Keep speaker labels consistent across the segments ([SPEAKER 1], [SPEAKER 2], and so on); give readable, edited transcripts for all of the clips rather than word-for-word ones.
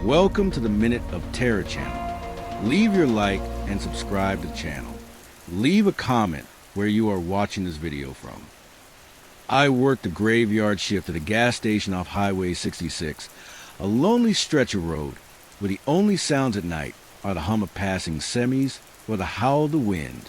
[SPEAKER 1] Welcome to the Minute of Terror channel. Leave your like and subscribe to the channel. Leave a comment where you are watching this video from. I worked the graveyard shift at a gas station off Highway 66, a lonely stretch of road where the only sounds at night are the hum of passing semis or the howl of the wind.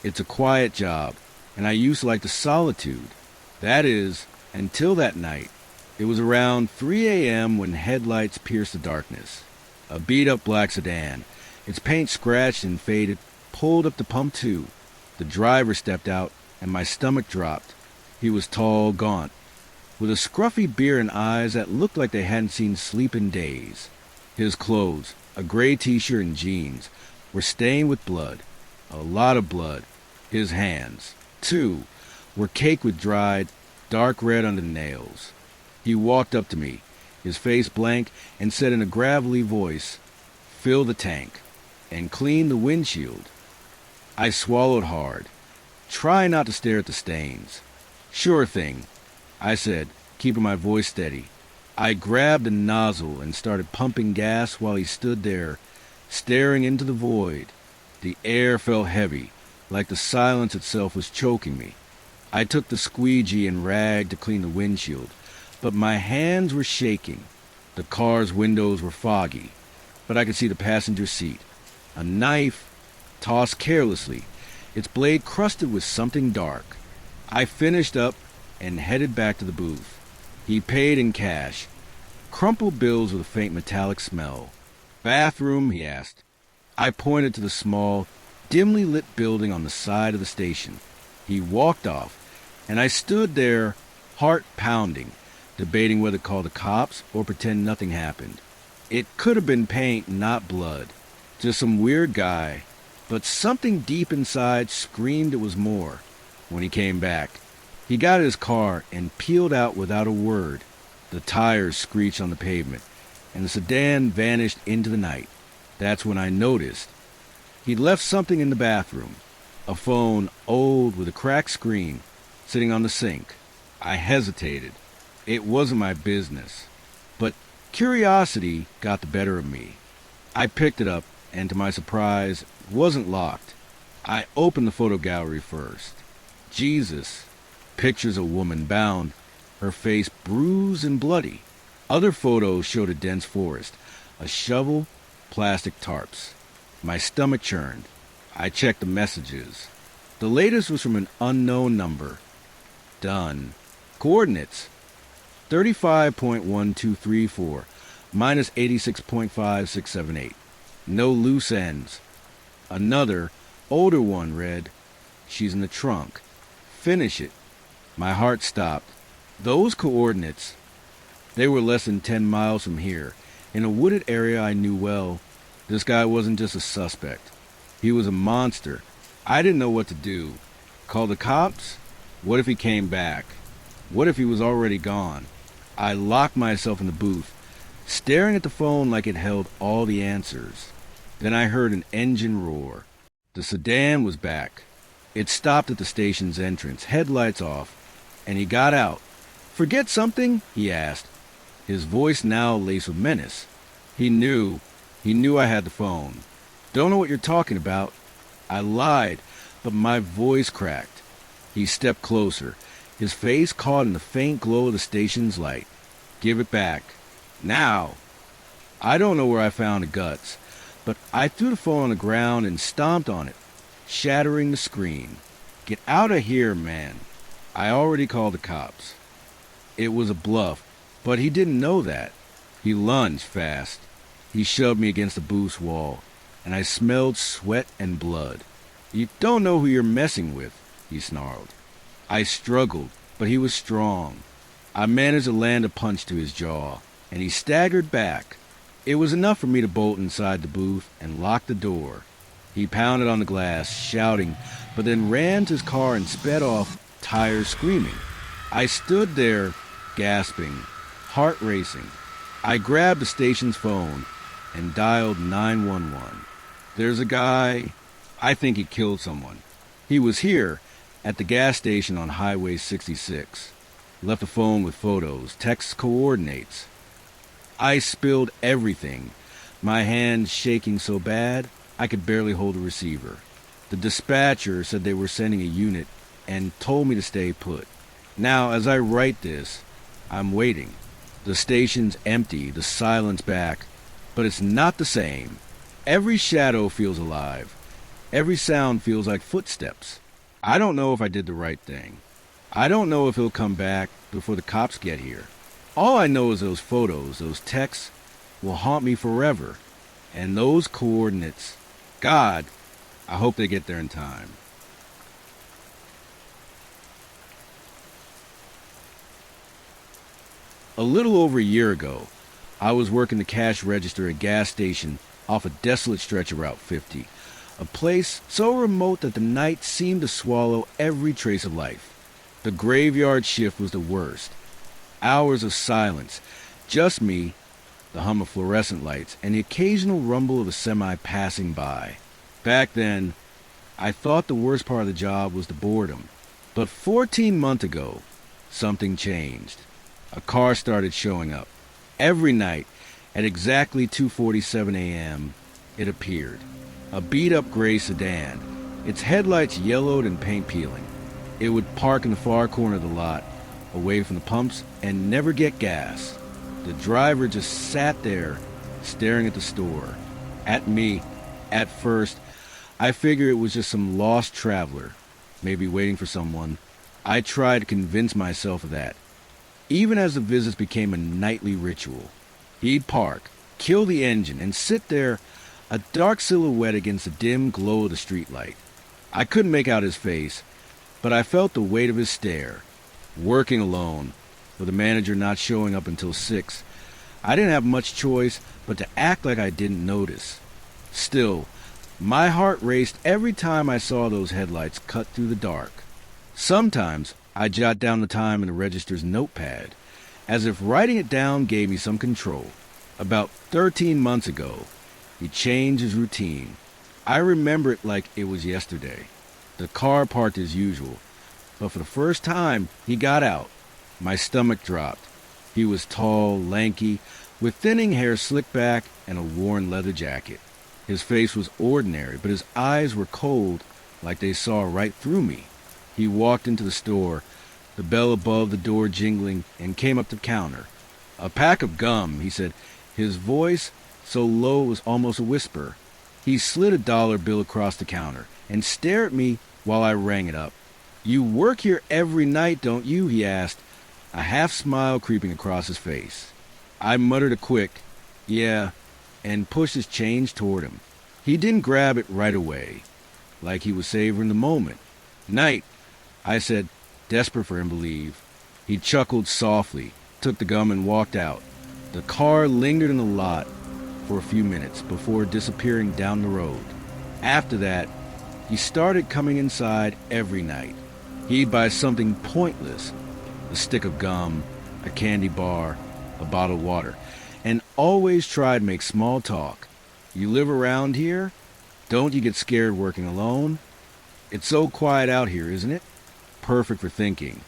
[SPEAKER 1] It's a quiet job, and I used to like the solitude. That is, until that night. It was around 3 a.m. when headlights pierced the darkness. A beat-up black sedan, its paint scratched and faded, pulled up to pump 2. The driver stepped out, and my stomach dropped. He was tall, gaunt, with a scruffy beard and eyes that looked like they hadn't seen sleep in days. His clothes, a gray t-shirt and jeans, were stained with blood. A lot of blood. His hands, too, were caked with dried, dark red under the nails. He walked up to me, his face blank, and said in a gravelly voice, "Fill the tank, and clean the windshield." I swallowed hard, trying not to stare at the stains. "Sure thing," I said, keeping my voice steady. I grabbed the nozzle and started pumping gas while he stood there, staring into the void. The air felt heavy, like the silence itself was choking me. I took the squeegee and rag to clean the windshield, but my hands were shaking. The car's windows were foggy, but I could see the passenger seat. A knife, tossed carelessly, its blade crusted with something dark. I finished up and headed back to the booth. He paid in cash, crumpled bills with a faint metallic smell. "Bathroom?" he asked. I pointed to the small, dimly lit building on the side of the station. He walked off, and I stood there, heart pounding, debating whether to call the cops or pretend nothing happened. It could have been paint, not blood. Just some weird guy. But something deep inside screamed it was more. When he came back, he got in his car and peeled out without a word. The tires screeched on the pavement, and the sedan vanished into the night. That's when I noticed. He'd left something in the bathroom. A phone, old, with a cracked screen, sitting on the sink. I hesitated. It wasn't my business. But curiosity got the better of me. I picked it up, and to my surprise, it wasn't locked. I opened the photo gallery first. Jesus. Pictures of a woman bound, her face bruised and bloody. Other photos showed a dense forest, a shovel, plastic tarps. My stomach churned. I checked the messages. The latest was from an unknown number. Done. Coordinates: 35.1234 minus 86.5678. No loose ends. Another, older one read, "She's in the trunk. Finish it." My heart stopped. Those coordinates, they were less than 10 miles from here, in a wooded area I knew well. This guy wasn't just a suspect. He was a monster. I didn't know what to do. Call the cops? What if he came back? What if he was already gone? I locked myself in the booth, staring at the phone like it held all the answers. Then I heard an engine roar. The sedan was back. It stopped at the station's entrance, headlights off, and he got out. "Forget something?" he asked, his voice now laced with menace. He knew I had the phone. "Don't know what you're talking about." I lied, but my voice cracked. He stepped closer, his face caught in the faint glow of the station's light. "Give it back. Now." I don't know where I found the guts, but I threw the phone on the ground and stomped on it, shattering the screen. "Get out of here, man." I already called the cops. It was a bluff, but he didn't know that. He lunged fast. He shoved me against the booth's wall, and I smelled sweat and blood. "You don't know who you're messing with," he snarled. I struggled, but he was strong. I managed to land a punch to his jaw, and he staggered back. It was enough for me to bolt inside the booth and lock the door. He pounded on the glass, shouting, but then ran to his car and sped off, tires screaming. I stood there, gasping, heart racing. I grabbed the station's phone and dialed 911. "There's a guy. I think he killed someone. He was here, at the gas station on Highway 66. Left a phone with photos, text coordinates. I spilled everything, my hands shaking so bad I could barely hold a receiver. The dispatcher said they were sending a unit and told me to stay put. Now, as I write this, I'm waiting. The station's empty, the silence back, but it's not the same. Every shadow feels alive. Every sound feels like footsteps. I don't know if I did the right thing. I don't know if he'll come back before the cops get here. All I know is those photos, those texts, will haunt me forever. And those coordinates, God, I hope they get there in time. A little over a year ago, I was working the cash register at a gas station off a desolate stretch of Route 50, a place so remote that the night seemed to swallow every trace of life. The graveyard shift was the worst. Hours of silence, just me, the hum of fluorescent lights, and the occasional rumble of a semi passing by. Back then, I thought the worst part of the job was the boredom. But 14 months ago, something changed. A car started showing up. Every night, at exactly 2:47 a.m., it appeared. A beat-up gray sedan, its headlights yellowed and paint peeling. It would park in the far corner of the lot, away from the pumps, and never get gas. The driver just sat there, staring at the store. At me. At first, I figured it was just some lost traveler, maybe waiting for someone. I tried to convince myself of that. Even as the visits became a nightly ritual. He'd park, kill the engine, and sit there, a dark silhouette against the dim glow of the streetlight. I couldn't make out his face, but I felt the weight of his stare. Working alone, with the manager not showing up until 6, I didn't have much choice but to act like I didn't notice. Still, my heart raced every time I saw those headlights cut through the dark. Sometimes I jot down the time in the register's notepad, as if writing it down gave me some control. About 13 months ago, he changed his routine. I remember it like it was yesterday. The car parked as usual, but for the first time, he got out. My stomach dropped. He was tall, lanky, with thinning hair slicked back and a worn leather jacket. His face was ordinary, but his eyes were cold, like they saw right through me. He walked into the store, the bell above the door jingling, and came up to the counter. "A pack of gum," he said, his voice so low it was almost a whisper. He slid a dollar bill across the counter and stared at me while I rang it up. "You work here every night, don't you?" he asked, a half smile creeping across his face. I muttered a quick, "Yeah," and pushed his change toward him. He didn't grab it right away, like he was savoring the moment. "Night," I said, desperate for him to leave. He chuckled softly, took the gum, and walked out. The car lingered in the lot for a few minutes before disappearing down the road. After that, he started coming inside every night. He'd buy something pointless, a stick of gum, a candy bar, a bottle of water, and always try to make small talk. "You live around here? Don't you get scared working alone? It's so quiet out here, isn't it?" Perfect for thinking.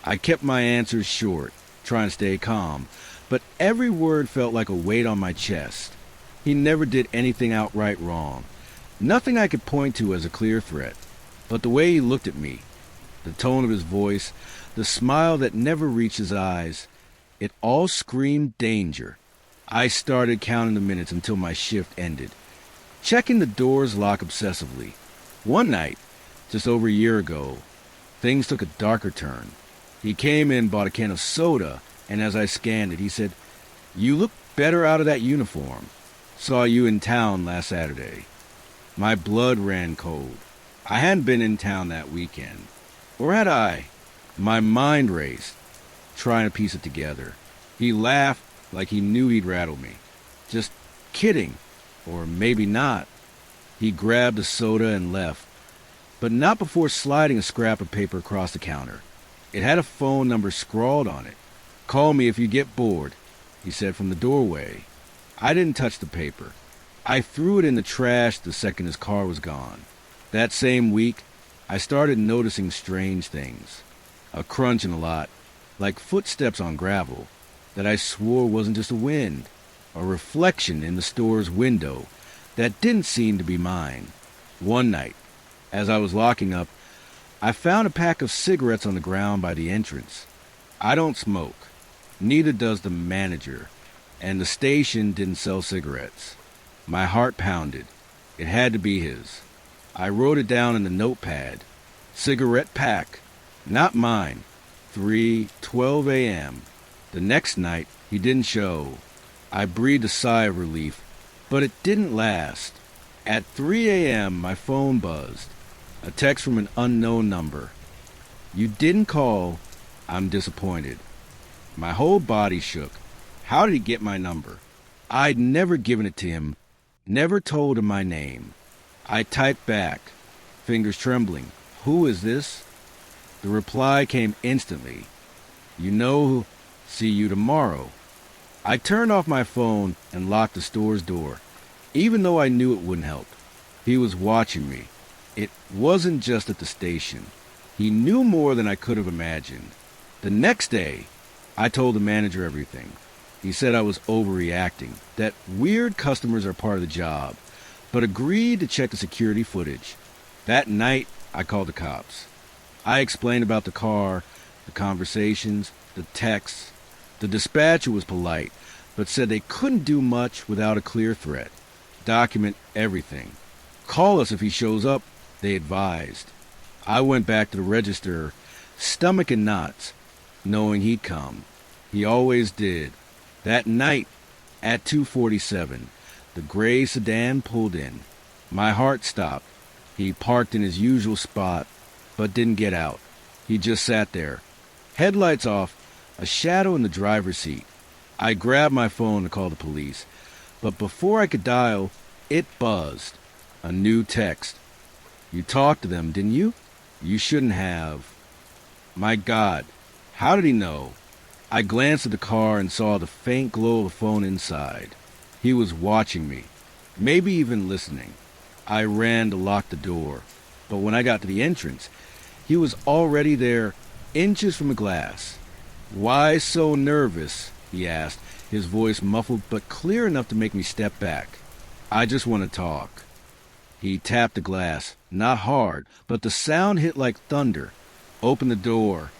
[SPEAKER 1] I kept my answers short, trying to stay calm, but every word felt like a weight on my chest. He never did anything outright wrong. Nothing I could point to as a clear threat. But the way he looked at me, the tone of his voice, the smile that never reached his eyes, it all screamed danger. I started counting the minutes until my shift ended, checking the door's lock obsessively. One night, just over a year ago, things took a darker turn. He came in, bought a can of soda, and as I scanned it, he said, "You look better out of that uniform. Saw you in town last Saturday." My blood ran cold. I hadn't been in town that weekend. Or had I? My mind raced, trying to piece it together. He laughed like he knew he'd rattle me. "Just kidding. Or maybe not." He grabbed the soda and left, but not before sliding a scrap of paper across the counter. It had a phone number scrawled on it. "Call me if you get bored," he said from the doorway. I didn't touch the paper. I threw it in the trash the second his car was gone. That same week, I started noticing strange things. A crunch in the lot, like footsteps on gravel, that I swore wasn't just the wind. a reflection in the store's window that didn't seem to be mine. One night, as I was locking up, I found a pack of cigarettes on the ground by the entrance. I don't smoke. Neither does the manager, and the station didn't sell cigarettes. My heart pounded. It had to be his. I wrote it down in the notepad. Cigarette pack. Not mine. 3:12 a.m. The next night, he didn't show. I breathed a sigh of relief, but it didn't last. At 3 a.m., my phone buzzed. A text from an unknown number. You didn't call. I'm disappointed. My whole body shook. How did he get my number? I'd never given it to him, never told him my name. I typed back, fingers trembling. Who is this? The reply came instantly. You know, see you tomorrow. I turned off my phone and locked the store's door, even though I knew it wouldn't help. He was watching me. It wasn't just at the station. He knew more than I could have imagined. The next day, I told the manager everything. He said I was overreacting, that weird customers are part of the job, but agreed to check the security footage. That night, I called the cops. I explained about the car, the conversations, the texts. The dispatcher was polite, but said they couldn't do much without a clear threat. Document everything. Call us if he shows up, they advised. I went back to the register, stomach in knots, knowing he'd come. He always did. That night, at 2:47, the gray sedan pulled in. My heart stopped. He parked in his usual spot, but didn't get out. He just sat there, headlights off, a shadow in the driver's seat. I grabbed my phone to call the police, but before I could dial, it buzzed. A new text. You talked to them, didn't you? You shouldn't have. My God, how did he know? I glanced at the car and saw the faint glow of the phone inside. He was watching me, maybe even listening. I ran to lock the door, but when I got to the entrance, he was already there, inches from the glass. Why so nervous? He asked, his voice muffled but clear enough to make me step back. I just want to talk. He tapped the glass, not hard, but the sound hit like thunder. Open the door.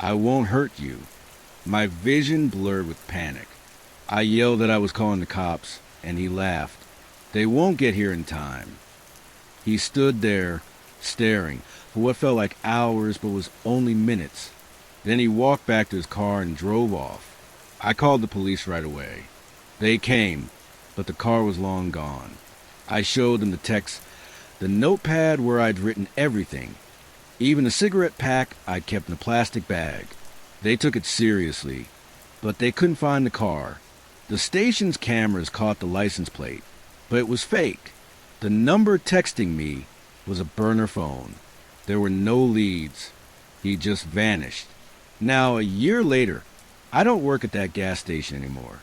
[SPEAKER 1] I won't hurt you. My vision blurred with panic. I yelled that I was calling the cops, and he laughed. They won't get here in time. He stood there, staring, for what felt like hours but was only minutes. Then he walked back to his car and drove off. I called the police right away. They came, but the car was long gone. I showed them the text, the notepad where I'd written everything, even the cigarette pack I'd kept in a plastic bag. They took it seriously, but they couldn't find the car. The station's cameras caught the license plate, but it was fake. The number texting me was a burner phone. There were no leads. He just vanished. Now, a year later, I don't work at that gas station anymore.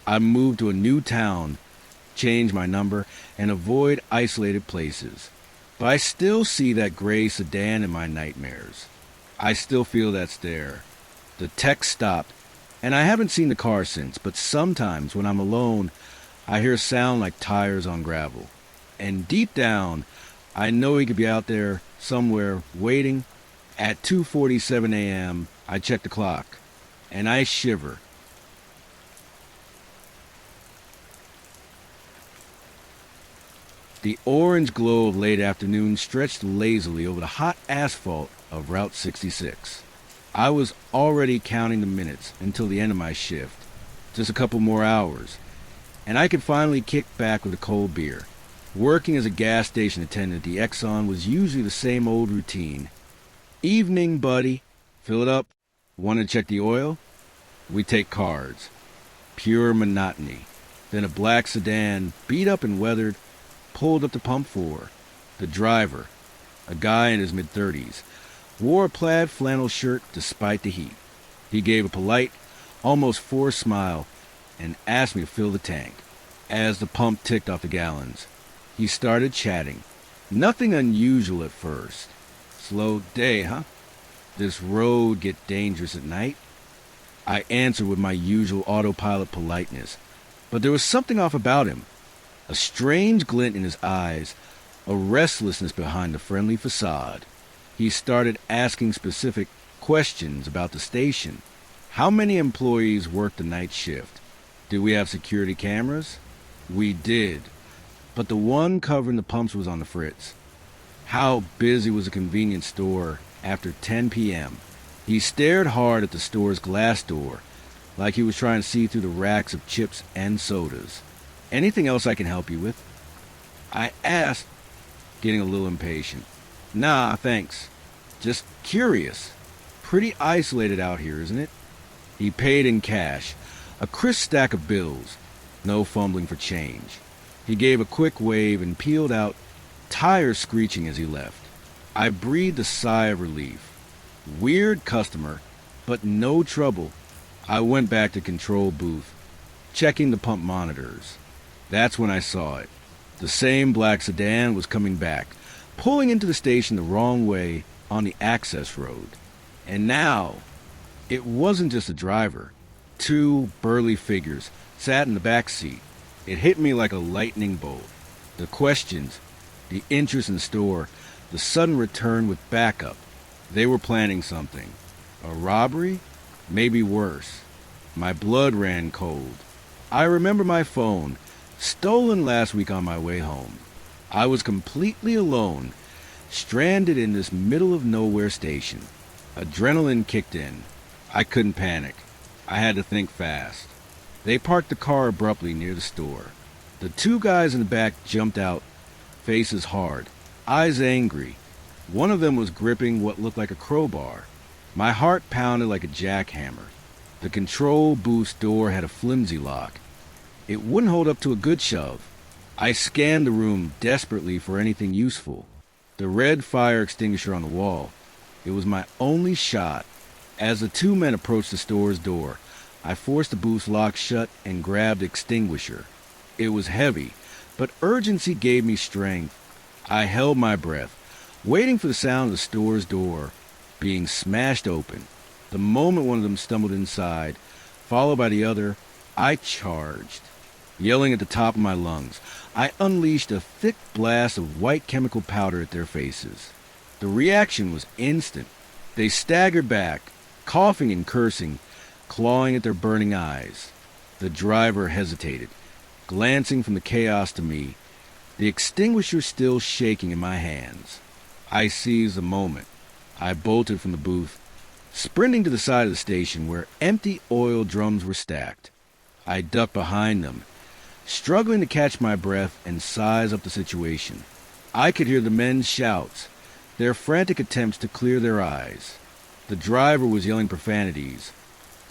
[SPEAKER 1] I moved to a new town, changed my number, and avoid isolated places. But I still see that gray sedan in my nightmares. I still feel that stare. The text stopped, and I haven't seen the car since, but sometimes when I'm alone, I hear a sound like tires on gravel. And deep down, I know he could be out there somewhere waiting. At 2:47 a.m., I check the clock, and I shiver. The orange glow of late afternoon stretched lazily over the hot asphalt of Route 66. I was already counting the minutes until the end of my shift. Just a couple more hours, and I could finally kick back with a cold beer. Working as a gas station attendant at the Exxon was usually the same old routine. Evening, buddy. Fill it up. Want to check the oil? We take cards. Pure monotony. Then a black sedan, beat up and weathered, pulled up to pump 4. The driver, a guy in his mid-30s, wore a plaid flannel shirt despite the heat. He gave a polite, almost forced smile and asked me to fill the tank. As the pump ticked off the gallons, he started chatting. Nothing unusual at first. Slow day, huh? This road get dangerous at night? I answered with my usual autopilot politeness. But there was something off about him. A strange glint in his eyes, a restlessness behind the friendly facade. He started asking specific questions about the station. How many employees worked the night shift? Did we have security cameras? We did. But the one covering the pumps was on the fritz. How busy was a convenience store after 10 p.m.? He stared hard at the store's glass door, like he was trying to see through the racks of chips and sodas. Anything else I can help you with? I asked, getting a little impatient. Nah, thanks. Just curious. Pretty isolated out here, isn't it? He paid in cash, a crisp stack of bills, no fumbling for change. He gave a quick wave and peeled out, tires screeching as he left. I breathed a sigh of relief. Weird customer, but no trouble. I went back to control booth, checking the pump monitors. That's when I saw it. The same black sedan was coming back, pulling into the station the wrong way on the access road. And now, it wasn't just a driver. Two burly figures sat in the back seat. It hit me like a lightning bolt. The questions, the interest in the store, the sudden return with backup. They were planning something. A robbery? Maybe worse. My blood ran cold. I remember my phone, stolen last week on my way home. I was completely alone, stranded in this middle-of-nowhere station. Adrenaline kicked in. I couldn't panic. I had to think fast. They parked the car abruptly near the store. The two guys in the back jumped out, faces hard, eyes angry. One of them was gripping what looked like a crowbar. My heart pounded like a jackhammer. The control booth door had a flimsy lock. It wouldn't hold up to a good shove. I scanned the room desperately for anything useful. The red fire extinguisher on the wall. It was my only shot. As the two men approached the store's door, I forced the booth's lock shut and grabbed the extinguisher. It was heavy, but urgency gave me strength. I held my breath, waiting for the sound of the store's door being smashed open. The moment one of them stumbled inside, followed by the other, I charged. Yelling at the top of my lungs, I unleashed a thick blast of white chemical powder at their faces. The reaction was instant. They staggered back, coughing and cursing, clawing at their burning eyes. The driver hesitated, glancing from the chaos to me, the extinguisher still shaking in my hands. I seized the moment. I bolted from the booth, sprinting to the side of the station where empty oil drums were stacked. I ducked behind them, struggling to catch my breath and size up the situation. I could hear the men's shouts, their frantic attempts to clear their eyes. The driver was yelling profanities.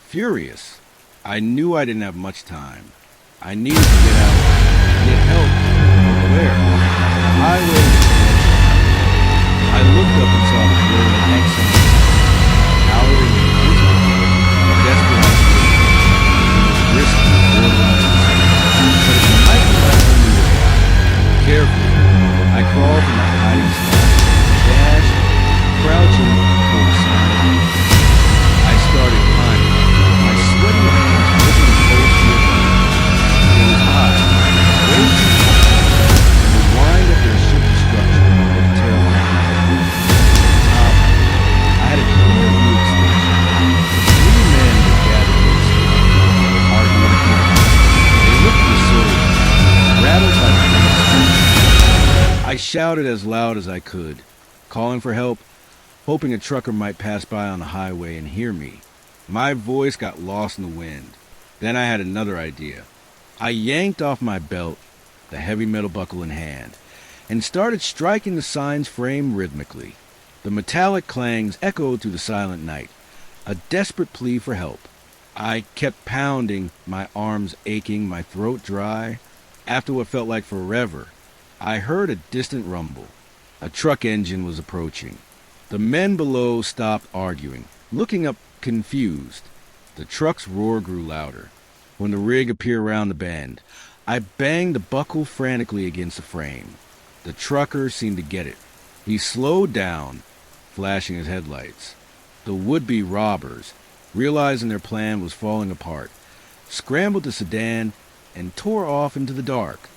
[SPEAKER 1] Furious. I knew I didn't have much time. I needed to get out, get help. Where? The highway. I looked up and saw the glowing exit. Towering and visible. A desperate idea. It was risky, borderline insane. But it might be my only way out. Carefully, I crawled from my hiding spot, dashed, crouching toward the side. I started climbing, my sweaty hands gripping close to the ground. It was high, way too high, and the wind of their ship's structure looked terrifying. Top, I had a clear view of the station. Three men were gathered next to me, arguing quickly. They looked disordered, rattled by the unexpected. I shouted as loud as I could, calling for help, hoping a trucker might pass by on the highway and hear me. My voice got lost in the wind. Then I had another idea. I yanked off my belt, the heavy metal buckle in hand, and started striking the sign's frame rhythmically. The metallic clangs echoed through the silent night, a desperate plea for help. I kept pounding, my arms aching, my throat dry. After what felt like forever, I heard a distant rumble. A truck engine was approaching. The men below stopped arguing, looking up confused. The truck's roar grew louder. When the rig appeared around the bend, I banged the buckle frantically against the frame. The trucker seemed to get it. He slowed down, flashing his headlights. The would-be robbers, realizing their plan was falling apart, scrambled the sedan and tore off into the dark.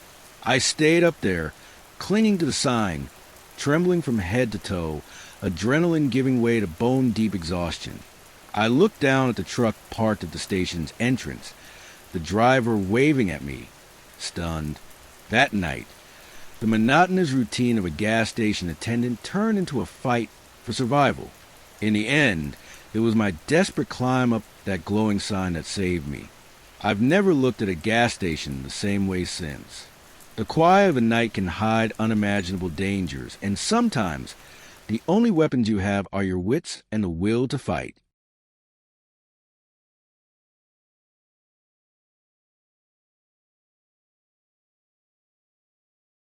[SPEAKER 1] I stayed up there, clinging to the sign, trembling from head to toe, adrenaline giving way to bone-deep exhaustion. I looked down at the truck parked at the station's entrance, the driver waving at me, stunned. That night, the monotonous routine of a gas station attendant turned into a fight for survival. In the end, it was my desperate climb up that glowing sign that saved me. I've never looked at a gas station the same way since. The quiet of the night can hide unimaginable dangers, and sometimes the only weapons you have are your wits and the will to fight.